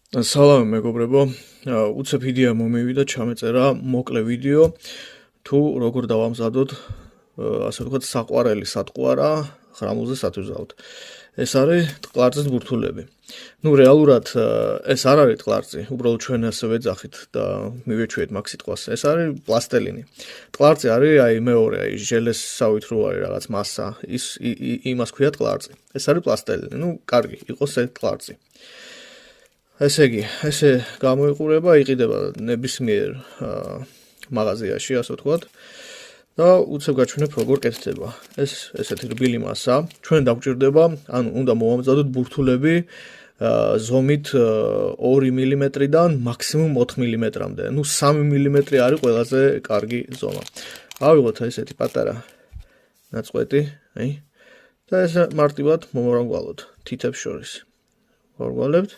სალამი მეგობრებო, უცებ იდეა მომივიდა ჩამეწერა მოკლე ვიდეო თუ როგორ დავამზადოთ ასე ვთქვათ საყვარელი სატყუარა ხრამულზე სათვიზაოდ. ეს არის ტყლარწის ბურთულები. რეალურად ეს არ არის ტყლარწი, უბრალოდ ჩვენ ასე ვეძახით და მივეჩვიეთ მაგ სიტყვას. ეს არის პლასტელინი. ტყლარწი არის მეორე, ჟელესავით რო არის რაღაც მასა, იმას ქვია ტყლარწი. ეს არის პლასტელინი. კარგი, იყოს ეს ტყლარწი. ესე იგი, ესე გამოიყურება, იყიდება ნებისმიერ მაღაზიაში, ასე ვთქვათ. და უცებ გაჩვენებ როგორ კეთდება. ეს ესეთი რბილი მასა. ჩვენ დაგვჭირდება, ანუ უნდა მოვამზადოთ ბურთულები ზომით 2 მმ-დან მაქსიმუმ 4 მმ-მდე. 3 მმ არის ყველაზე კარგი ზომა. ავიღოთ ესეთი პატარა ნაწყვეტი, და ეს მარტივად მომრგვალოთ თითებს შორის. ვარგვალებთ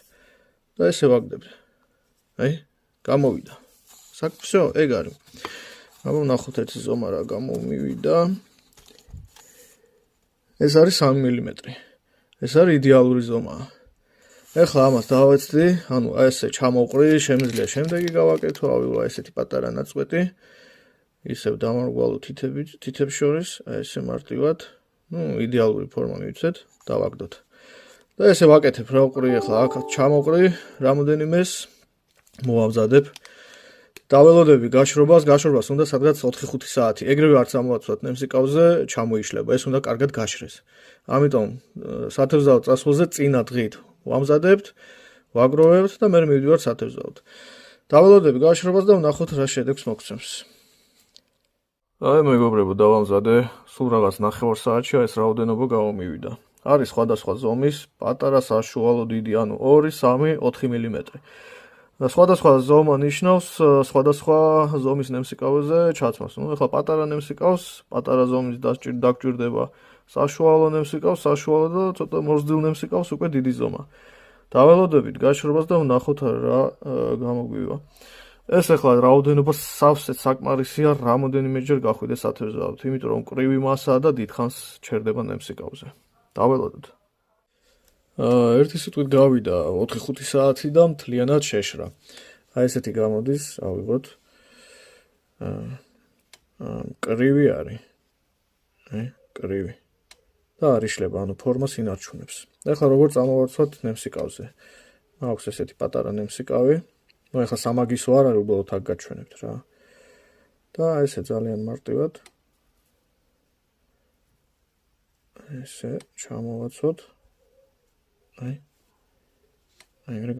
და ესე ვაგდებთ. გამოვიდა. всё, ეგ არის. აბა ვნახოთ ერთი ზომა რა გამომივიდა. ეს არის 3 მმ. ეს არის იდეალური ზომა. ეხლა ამას დავეცდი, ანუ ესე ჩამოვყრი, შემიძლია შემდეგი გავაკეთო, ავიღო ესეთი პატარა ნაწყვეტი. ისევ დამარგვალო თითებს შორის, ესე მარტივად, იდეალური ფორმა მივცეთ, დავაგდოთ. და ესე ვაკეთებ, რა ვყრი ახლა აქ ჩამოვყრი რამოდენიმეს მოვამზადებ. დაველოდები გაშვებას უნდა სადღაც 4-5 საათი. ეგრევე არც ამოვაცვათ ნემსიკავზე, ჩამოიშლება, ეს უნდა კარგად გაშრეს. ამიტომ სათევზაო წასვლაზე წინა დღით ვამზადებთ, ვაგროვებთ და მე მივდივართ სათევზაოდ. დაველოდები გაშვებას და ვნახოთ რა შედეგს მოგცემს. მეგობრებო, დავამზადე, სულ რაღაც 9 საათშია ეს რაოდენობა გამომივიდა. არის სხვადასხვა ზომის, პატარა, საშუალო, დიდი, ანუ 2, 3, 4 მმ. სხვადასხვა ზომა ნიშნავს სხვადასხვა ზომის ნემსიკავზე ჩაცმას. ეხლა პატარა ნემსიკავს, პატარა ზომის დაგჭირდება, საშუალო ნემსიკავს, საშუალო და ცოტა მორზდილ ნემსიკავს უკვე დიდი ზომა. დაველოდებით გაშვებას და ვნახოთ რა გამოგვივა. ეს ახლა რაოდენობა სავსე საკმარისია რამოდენიმეჯერ გახვიდე სათევზაოდ, იმიტომ რომ კრივი მასაა და დიდხანს ჩერდება ნემსიკავზე. დაველოდოთ. ერთი სიტყვით გავიდა 4-5 საათი და მთლიანად შეშრა. ესეთი გამოდის, ავიღოთ. კრივი არის. კრივი. და არ იშლება, ანუ ფორმას ინარჩუნებს. ეხლა როგორ წამოვაცვათ ნემსიკავზე. აქვს ესეთი პატარა ნემსიკავი. ეხლა სამაგისო არ არის, უბრალოდ აქ გაჩვენებთ რა. და ესე ძალიან მარტივად. ესე ჩამოვაცვოთ.